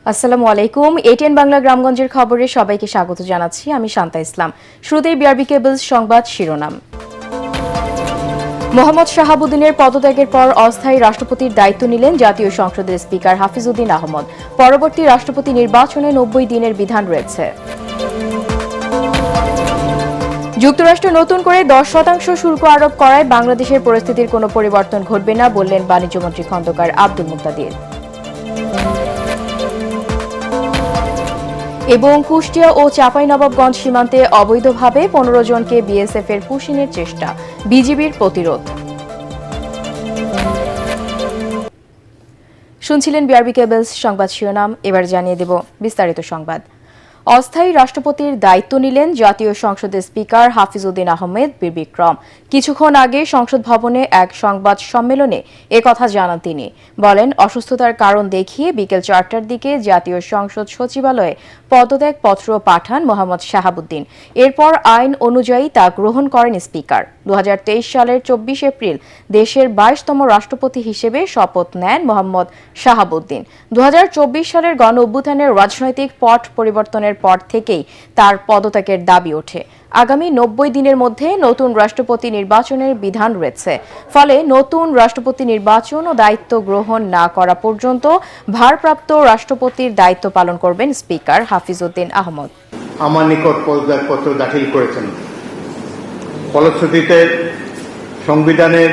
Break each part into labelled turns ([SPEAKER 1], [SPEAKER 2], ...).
[SPEAKER 1] আসসালামু আলাইকুম। এটিএন বাংলা গ্রামগঞ্জের খবরে সবাইকে স্বাগত জানাচ্ছি। আমি শান্তা ইসলাম। শুরুতেই বিআরবি কেবলস সংবাদ শিরোনাম। মোহাম্মদ শাহাবুদ্দিনের পদত্যাগের পর অস্থায়ী রাষ্ট্রপতির দায়িত্ব নিলেন জাতীয় সংসদের স্পিকার হাফিজউদ্দিন আহমদ। পরবর্তী রাষ্ট্রপতি নির্বাচনে 90 দিনের বিধান রয়েছে। যুক্তরাষ্ট্র নতুন করে 10% শুল্ক আরোপ করায় বাংলাদেশের পরিস্থিতির কোনো পরিবর্তন ঘটবে না বললেন বাণিজ্যমন্ত্রী খন্দকার আব্দুল মুক্তাদির। এবং কুষ্টিয়া ও চাঁপাইনবাবগঞ্জ সীমান্তে অবৈধভাবে 15 জনকে বিএসএফ এর পুশিংয়ের চেষ্টা, বিজিবির প্রতিরোধ। শুনছিলেন বিআরবি কেবলস সংবাদ শিরোনাম। এবার জানিয়ে দেব বিস্তারিত সংবাদ। অস্থায়ী রাষ্ট্রপতির দায়িত্ব নিলেন জাতীয় সংসদের স্পিকার হাফিজউদ্দিন আহমেদ বীর বিক্রম। কিছুক্ষণ আগে সংসদ ভবনে এক সংবাদ সম্মেলনে একথা জানান তিনি। বলেন, অসুস্থতার কারণ দেখিয়ে বিকেল 4টার দিকে জাতীয় সংসদ সচিবালয়ে পদত্যাগপত্র পাঠান মোহাম্মদ শাহাবুদ্দিন। এরপর আইন অনুযায়ী তা গ্রহণ করেন স্পিকার। 2023 সালের 24 এপ্রিল দেশের 22তম রাষ্ট্রপতি হিসেবে শপথ নেন মোহাম্মদ শাহাবুদ্দিন। 2024 সালের গণ অভ্যুত্থানের রাজনৈতিক পট পরিবর্তনের পর থেকেই তার পদত্যাগের দাবি ওঠে। আগামী 90 দিনের মধ্যে নতুন রাষ্ট্রপতি নির্বাচনের বিধান রয়েছে। ফলে নতুন রাষ্ট্রপতি নির্বাচন ও দায়িত্ব গ্রহণ না করা পর্যন্ত ভারপ্রাপ্ত রাষ্ট্রপতির দায়িত্ব পালন করবেন স্পিকার হাফিজউদ্দিন আহমদ।
[SPEAKER 2] আমার নিকট পদত্যাগপত্র দাখিল করেছেন। ফলশ্রুতিতে সংবিধানের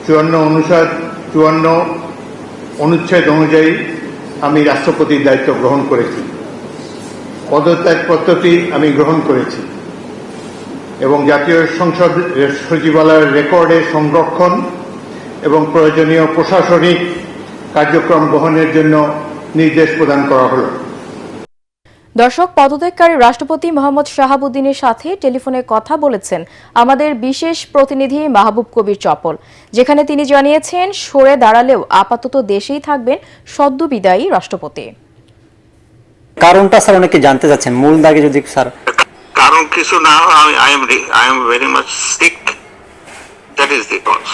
[SPEAKER 2] 54 অনুচ্ছেদ অনুযায়ী আমি রাষ্ট্রপতির দায়িত্ব গ্রহণ করেছি। পদত্যাগপত্রটি আমি গ্রহণ করেছি এবং জাতীয় সংসদ সচিবালয়ের রেকর্ডে সংরক্ষণ এবং প্রয়োজনীয় প্রশাসনিক কার্যক্রম গ্রহণের জন্য নির্দেশ প্রদান করা হলো।
[SPEAKER 1] দর্শক, পদত্যাগকারী রাষ্ট্রপতি মোহাম্মদ শাহাবুদ্দিনের সাথে টেলিফোনে কথা বলেছেন আমাদের বিশেষ প্রতিনিধি মাহবুব কবির চপল, যেখানে তিনি জানিয়েছেন সরে দাঁড়ালেও আপাতত দেশেই থাকবেন সদ্য বিদায়ী রাষ্ট্রপতি।
[SPEAKER 3] কারণটা স্যার অনেকে জানতে চাচ্ছেন, মূল দাগে যদি স্যার।
[SPEAKER 4] কারণ কিছু না, I am very much sick, that is the cause.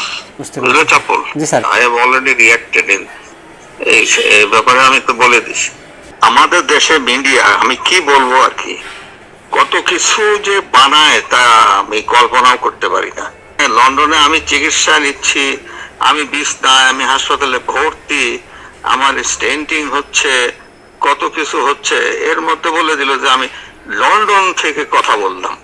[SPEAKER 4] Chapal,
[SPEAKER 3] ji sir,
[SPEAKER 4] I have already reacted in এই ব্যাপারে। আমি তো বলে দিছি আমাদের দেশে মিডিয়া, আমি কি বলবো আর কি, কত কিছু যে বানায় তা আমি কল্পনাও করতে পারি না। লন্ডনে আমি চিকিৎসা নিচ্ছি, আমি বিছনায়, আমি হাসপাতালে ভর্তি, আমার স্টেন্টিং হচ্ছে, কত কিছু হচ্ছে, এর মধ্যে বলে দিল যে আমি লন্ডন থেকে কথা বললাম।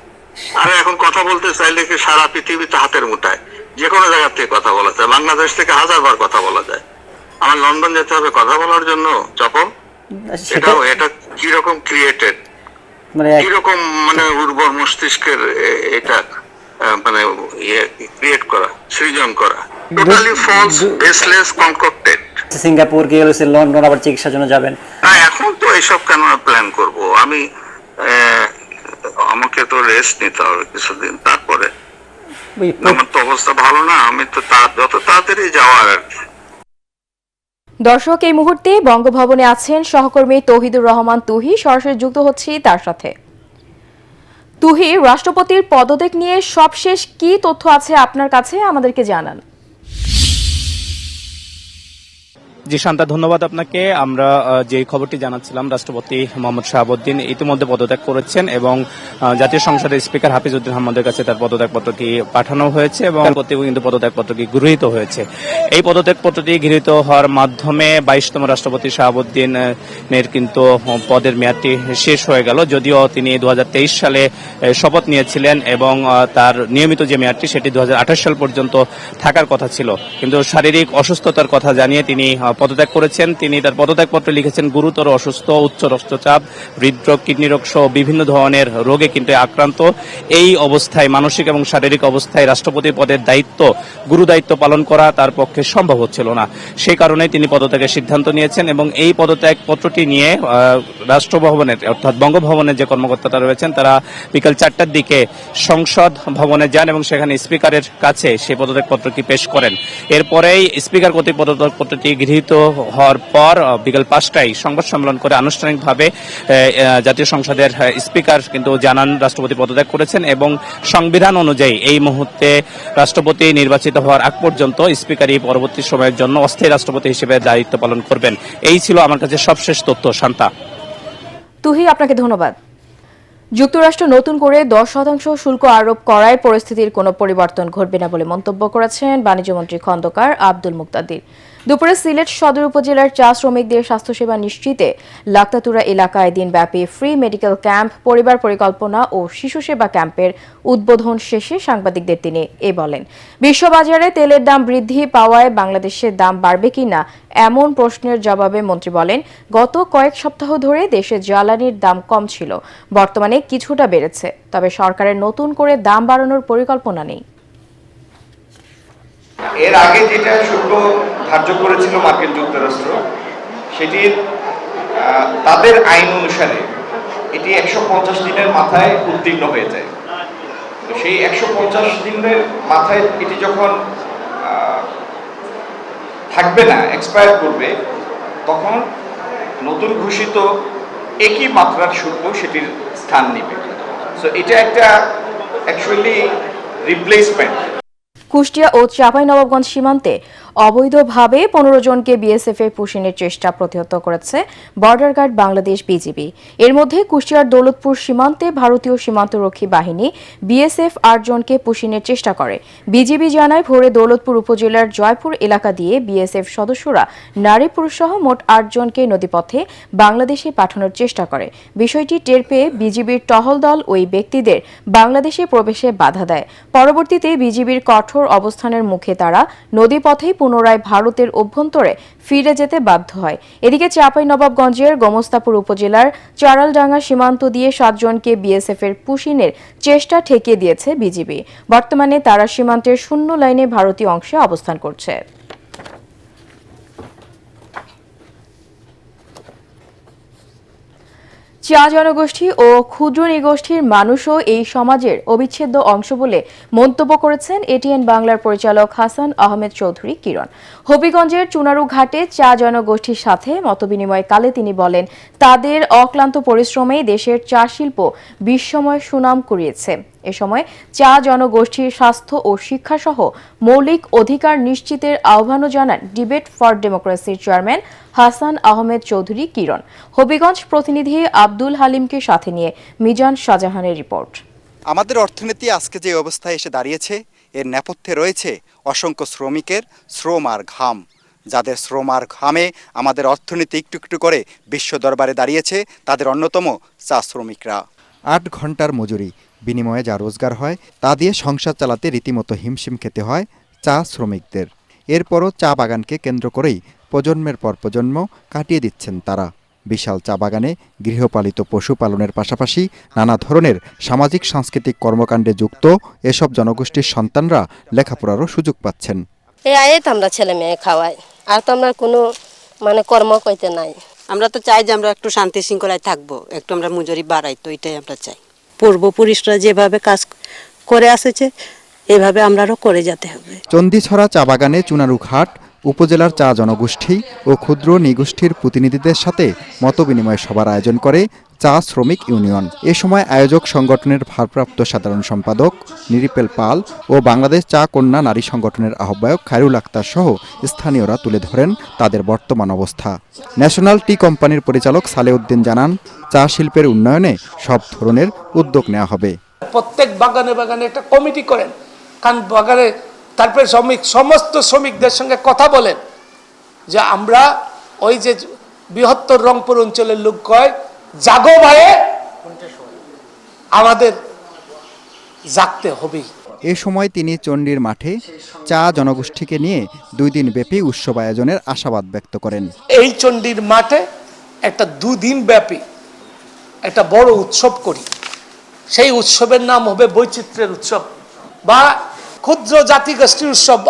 [SPEAKER 4] আর এখন কথা বলতে চাইলে কি সারা পৃথিবীতে হাতের মুঠায়, যে কোনো জায়গা থেকে কথা বলা যায়, বাংলাদেশ থেকে 1000 কথা বলা যায়। আমার লন্ডন যেতে হবে কথা বলার জন্য? চপল, এটা কিরকম ক্রিয়েটেড, কিরকম মানে উর্বর মস্তিষ্কের এটা মানে ক্রিয়েট করা, সৃজন করা, টোটালি ফলস, বেসলেস, কনকক্টেড।
[SPEAKER 3] সিঙ্গাপুর গিয়ে লন্ডন আবার চিকিৎসার জন্য যাবেন।
[SPEAKER 4] এখন তো এইসব কেন প্ল্যান করব আমি? আমাকে তো রেস্ট নিতে হবে কিছুদিন, তারপরে আমার তো অবস্থা ভালো না। আমি তো যত তাড়াতাড়ি যাওয়ার আর কি।
[SPEAKER 1] দর্শক, এই মুহূর্তে বঙ্গভবনে আছেন সহকর্মী তৌহিদুর রহমান তুহি। সরাসরি যুক্ত হচ্ছি তার সাথে। তুহি, রাষ্ট্রপতির পদত্যাগ নিয়ে সবশেষ কি তথ্য আছে আপনার কাছে, আমাদেরকে জানান।
[SPEAKER 5] জি শান্তা, ধন্যবাদ আপনাকে। আমরা যে খবরটি জানাচ্ছিলাম, রাষ্ট্রপতি মোহাম্মদ শাহাবুদ্দিন ইতিমধ্যে পদত্যাগ করেছেন এবং জাতীয় সংসদের স্পিকার হাফিজউদ্দিন আহমদের কাছে তার পদত্যাগপত্রটি পাঠানো হয়েছে এবং কিন্তু পদত্যাগপত্রটি গৃহীত হয়েছে। এই পদত্যাগপত্রটি গৃহীত হওয়ার মাধ্যমে 22তম রাষ্ট্রপতি শাহাবুদ্দিনের কিন্তু পদের মেয়াদটি শেষ হয়ে গেল। যদিও তিনি 2023 সালে শপথ নিয়েছিলেন এবং তার নিয়মিত যে মেয়াদটি সেটি 2028 সাল পর্যন্ত থাকার কথা ছিল, কিন্তু শারীরিক অসুস্থতার কথা জানিয়ে তিনি পদত্যাগ করেছেন। তিনি তার পদত্যাগপত্রে লিখেছেন, গুরুতর অসুস্থ, উচ্চ রক্তচাপ, হৃদরোগ, কিডনি রোগ সহ বিভিন্ন ধরনের রোগে কিন্তু আক্রান্ত। এই অবস্থায়, মানসিক এবং শারীরিক অবস্থায় রাষ্ট্রপতি পদের দায়িত্ব, গুরু দায়িত্ব পালন করা তার পক্ষে সম্ভব হচ্ছিল না। সেই কারণে তিনি পদত্যাগের সিদ্ধান্ত নিয়েছেন এবং এই পদত্যাগপত্রটি নিয়ে রাষ্ট্রভবনের অর্থাৎ বঙ্গভবনের যে কর্মকর্তারা রয়েছেন তারা বিকাল 4টার দিকে সংসদ ভবনে যান এবং সেখানে স্পিকারের কাছে সেই পদত্যাগপত্রটি পেশ করেন। এরপরেই স্পিকার কর্তৃক পদত্যাগপত্রটি গৃহীত নির্বাচিত হওয়ার পর বিকেল 5টায় সংবাদ সম্মেলন করে আনুষ্ঠানিকভাবে জাতীয় সংসদের স্পিকার কিন্তু জানান রাষ্ট্রপতি পদত্যাগ করেছেন এবং সংবিধান অনুযায়ী এই মুহূর্তে রাষ্ট্রপতি নির্বাচিত হওয়ার আগ পর্যন্ত স্পিকারই পরবর্তী সময়ের জন্য অস্থায়ী রাষ্ট্রপতি হিসেবে দায়িত্ব পালন করবেন। এই ছিল আমার কাছে সবশেষ তথ্য। শান্তা,
[SPEAKER 1] তুহি, আপনাকে ধন্যবাদ। যুক্তরাষ্ট্র নতুন করে 10% শুল্ক আরোপ করায় পরিস্থিতির কোনো পরিবর্তন ঘটবে না বলে মন্তব্য করেছেন বাণিজ্যমন্ত্রী খন্দকার আব্দুল মুক্তাদির। দুপুরে সিলেট সদর উপজেলার চা শ্রমিকদের স্বাস্থ্যসেবা নিশ্চিতে লাক্তাতুরা এলাকায় দিনব্যাপী ফ্রি মেডিকেল ক্যাম্প, পরিবার পরিকল্পনা ও শিশু সেবা ক্যাম্পের উদ্বোধন শেষে সাংবাদিকদের তিনি বলেন, বিশ্ববাজারে তেলের দাম বৃদ্ধি পাওয়ায় বাংলাদেশের দাম বাড়বে কিনা এমন প্রশ্নের জবাবে মন্ত্রী বলেন, গত কয়েক সপ্তাহ ধরে দেশে জ্বালানির দাম কম ছিল, বর্তমানে কিছুটা বেড়েছে, তবে সরকারের নতুন করে দাম বাড়ানোর পরিকল্পনা নেই।
[SPEAKER 6] এর আগে যেটা শুল্ক ধার্য করেছিল মার্কিন যুক্তরাষ্ট্র, সেটির তাদের আইন অনুসারে এটি 150 দিনের মাথায় উত্তীর্ণ হয়ে যায়। তো সেই 150 দিনের মাথায় এটি যখন থাকবে না, এক্সপায়ার করবে, তখন নতুন ঘোষিত একই মাত্রার শুল্ক সেটির স্থান নেবে। সো এটা একটা অ্যাকচুয়ালি রিপ্লেসমেন্ট।
[SPEAKER 1] কুষ্টিয়া ও চাঁপাইনবাবগঞ্জ সীমান্তে অবৈধভাবে 15 জনকে বিএসএফ এর পুশিনের চেষ্টা প্রতিহত করেছে বর্ডার গার্ড বাংলাদেশ বিজিবি। এর মধ্যে কুষ্টিয়ার দৌলতপুর সীমান্তে ভারতীয় সীমান্তরক্ষী বাহিনী বিএসএফ 8 জনকে পুশিনের চেষ্টা করে। বিজিবি জানায়, ভোরে দৌলতপুর উপজেলার জয়পুর এলাকা দিয়ে বিএসএফ সদস্যরা নারী পুরুষ সহ মোট 8 জনকে নদীপথে বাংলাদেশে পাঠানোর চেষ্টা করে। বিষয়টি টের পেয়ে বিজিবির টহল দল ওই ব্যক্তিদের বাংলাদেশে প্রবেশে বাধা দেয়। পরবর্তীতে বিজিবির কঠোর অবস্থানের মুখে তারা নদীপথেই পুনরায় ভারতের অভ্যন্তরে ফিরে যেতে বাধ্য হয়। এদিকে চাঁপাইনবাবগঞ্জের গোমস্তাপুর উপজেলার চারালডাঙ্গা সীমান্ত দিয়ে 7 জনকে বিএসএফ এর পুশিনের চেষ্টা ঠেকিয়ে দিয়েছে বিজিবি। বর্তমানে তারা সীমান্তের শূন্য লাইনে ভারতীয় অংশে অবস্থান করছে। চা জনগোষ্ঠী ও ক্ষুদ্র নৃগোষ্ঠীর মানুষও এই সমাজের অবিচ্ছেদ্য অংশ বলে মন্তব্য করেছেন এটিএন বাংলার পরিচালক হাসান আহমেদ চৌধুরী কিরণ। হবিগঞ্জের চুনারু ঘাটে চা জনগোষ্ঠীর সাথে মতবিনিময়কালে তিনি বলেন, তাদের অক্লান্ত পরিশ্রমে দেশের চা শিল্প বিশ্বময় সুনাম কুড়িয়েছে। এ সময় চা জনগোষ্ঠীর স্বাস্থ্য ও শিক্ষাসহ মৌলিক অধিকার নিশ্চিতের আহ্বানও জানান ডিবেট ফর ডেমোক্রেসির চেয়ারম্যান হাসান আহমেদ চৌধুরী কিরণ। হবিগঞ্জ প্রতিনিধি আব্দুল হালিমকে সাথে নিয়ে মিজান শাহজাহানের রিপোর্ট।
[SPEAKER 7] আমাদের অর্থনীতি আজকে যে অবস্থায় এসে দাঁড়িয়েছে, এর নেপথ্যে রয়েছে অসংখ্য শ্রমিকের শ্রম আর ঘাম। যাদের শ্রম আর ঘামে আমাদের অর্থনীতি একটু একটু করে বিশ্ব দরবারে দাঁড়িয়েছে, তাদের অন্যতম চা শ্রমিকরা। 8 ঘন্টার মজুরি বিনিময়ে যা রোজগার হয়, তা দিয়ে সংসার চালাতে রীতিমতো হিমশিম খেতে হয় চা শ্রমিকদের। এরপরও চা বাগানকে কেন্দ্র করেই প্রজন্মের পর প্রজন্ম কাটিয়ে দিচ্ছেন তারা। বিশাল চা বাগানে গৃহপালিত পশুপালনের পাশাপাশি নানা ধরনের সামাজিক সাংস্কৃতিক কর্মকাণ্ডে যুক্ত এসব জনগোষ্ঠীর সন্তানরা লেখাপড়ারও সুযোগ পাচ্ছেন।
[SPEAKER 8] এই আয়ে তো আমরা ছেলে মেয়ে খাওয়াই, আর তো আমরা কোনো কর্ম কইতে নাই।
[SPEAKER 9] আমরা তো চাই যে আমরা একটু শান্তি শৃঙ্খলায় থাকবো, একটু আমরা মজুরি বাড়াই, তো এটাই আমরা চাই। পূর্বপুরুষরা যেভাবে কাজ করে আসছে, এভাবে আমরাও করে যেতে হবে।
[SPEAKER 7] চন্দিছড়া চা বাগানে চুনারু ঘাট উপজেলার চা জনগোষ্ঠী ও ক্ষুদ্র নৃগোষ্ঠীর প্রতিনিধিদের সাথে মতবিনিময় সভার আয়োজন করে চা শ্রমিক ইউনিয়ন। এ সময় আয়োজক সংগঠনের ভারপ্রাপ্ত সাধারণ সম্পাদক নিরিপেল পাল ও বাংলাদেশ চা কন্যা নারী সংগঠনের আহ্বায়ক খায়রুল আক্তার সহ স্থানীয়রা তুলে ধরেন তাদের বর্তমান অবস্থা। ন্যাশনাল টি কোম্পানির পরিচালক সালেউদ্দিন জানান, চা শিল্পের উন্নয়নে সব ধরনের উদ্যোগ নেওয়া হবে।
[SPEAKER 10] প্রত্যেক বাগানে বাগানে একটা কমিটি করেন, কারণ বাগানে তারপরে সমস্ত শ্রমিকদের সঙ্গে কথা বলেন যে আমরা ওই যে বৃহত্তর রংপুর অঞ্চলের লোক কয়, জাগো ভাইয়ে, আমাদের জাগতে হবে।
[SPEAKER 7] এ সময় তিনি চণ্ডীর মাঠে চা জনগোষ্ঠীকে নিয়ে 2 দিন ব্যাপী উৎসব আয়োজনের আশাবাদ ব্যক্ত করেন।
[SPEAKER 10] এই চণ্ডীর মাঠে একটা 2 দিন ব্যাপী একটা বড় উৎসব করি। সেই উৎসবের নাম হবে বৈচিত্র্যের উৎসব বা ক্ষুদ্র জাতিগোষ্ঠীর উৎসব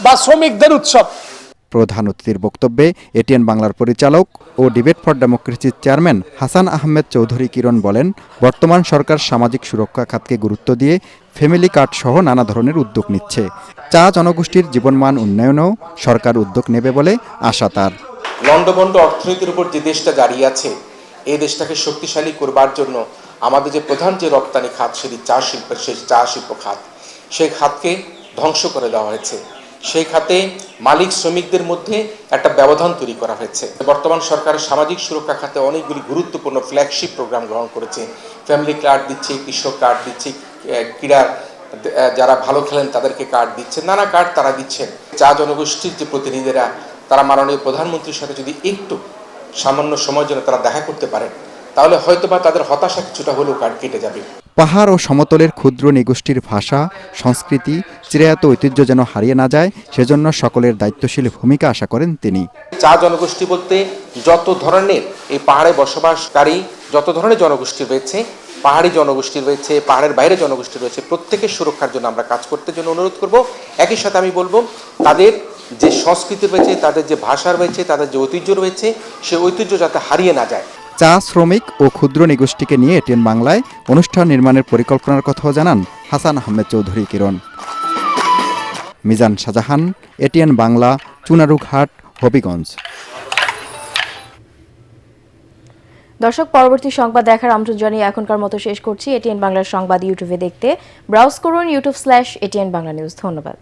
[SPEAKER 10] বা শ্রমিকদের উৎসব।
[SPEAKER 7] প্রধান অতিথির বক্তব্যে এটিএন বাংলার পরিচালক ও ডিবেট ফর ডেমোক্রেসির চেয়ারম্যান হাসান আহমেদ চৌধুরী কিরণ বলেন, বর্তমান সরকার সামাজিক সুরক্ষা খাতকে গুরুত্ব দিয়ে ফ্যামিলি কার্ড সহ নানা ধরনের উদ্যোগ নিচ্ছে। চা জনগোষ্ঠীর জীবনমান উন্নয়নেও সরকার উদ্যোগ নেবে বলে আশা তার।
[SPEAKER 11] লন্ডভন্ড অর্থনীতির উপর যে দেশটা দাঁড়িয়ে আছে, এই দেশটাকে শক্তিশালী করবার জন্য আমাদের যে প্রধান যে রপ্তানি খাত, সেটি চা শিল্পের, সেই চা শিল্প খাত, সেই খাতকে ধ্বংস করে দেওয়া হয়েছে। সেই খাতে মালিক শ্রমিকদের মধ্যে একটা ব্যবধান তৈরি করা হয়েছে। বর্তমান সরকার সামাজিক সুরক্ষা খাতে অনেকগুলি গুরুত্বপূর্ণ ফ্ল্যাগশিপ প্রোগ্রাম গ্রহণ করেছে। ফ্যামিলি কার্ড দিচ্ছে, কৃষক কার্ড দিচ্ছে, ক্রীড়া যারা ভালো খেলেন তাদেরকে কার্ড দিচ্ছে, নানা কার্ড তারা দিচ্ছেন। চা জনগোষ্ঠীর যে প্রতিনিধিরা, তারা মাননীয় প্রধানমন্ত্রীর সাথে যদি একটু সামান্য সময়ের জন্য তারা দেখা করতে পারেন, তাহলে হয়তোবা তাদের হতাশা কিছুটা হলেও কার্ড কেটে যাবে।
[SPEAKER 7] পাহাড় ও সমতলের ক্ষুদ্র নিগোষ্ঠীর ভাষা, সংস্কৃতি, চিরায়ত ঐতিহ্য যেন হারিয়ে না যায়, সেজন্য সকলের দায়িত্বশীল ভূমিকা আশা করেন তিনি।
[SPEAKER 11] চা জনগোষ্ঠী বলতে যত ধরনের এই পাহাড়ে বসবাসকারী যত ধরনের জনগোষ্ঠী রয়েছে, পাহাড়ি জনগোষ্ঠী রয়েছে, পাহাড়ের বাইরে জনগোষ্ঠী রয়েছে, প্রত্যেকের সুরক্ষার জন্য আমরা কাজ করতে জন্য অনুরোধ করব। একই সাথে আমি বলবো, তাদের যে সংস্কৃতি রয়েছে, তাদের যে ভাষা রয়েছে, তাদের যে ঐতিহ্য রয়েছে, সেই ঐতিহ্য যাতে হারিয়ে না যায়।
[SPEAKER 7] চা শ্রমিক ও ক্ষুদ্র নিগোষ্ঠীকে নিয়ে এটিএন বাংলায় অনুষ্ঠান নির্মাণের পরিকল্পনার কথাও জানান হাসান আহমেদ চৌধুরী কিরণ। মিজান শাহজাহান, এটিএন বাংলা, চুনারুঘাট, হবিগঞ্জ।
[SPEAKER 1] দর্শক, পরবর্তী সংবাদ দেখার আমন্ত্রণ জানিয়ে এখনকার মতো শেষ করছি। এটিএন বাংলার সংবাদ ইউটিউবে দেখতে ব্রাউজ করুন youtube.com/ATN Bangla News। ধন্যবাদ।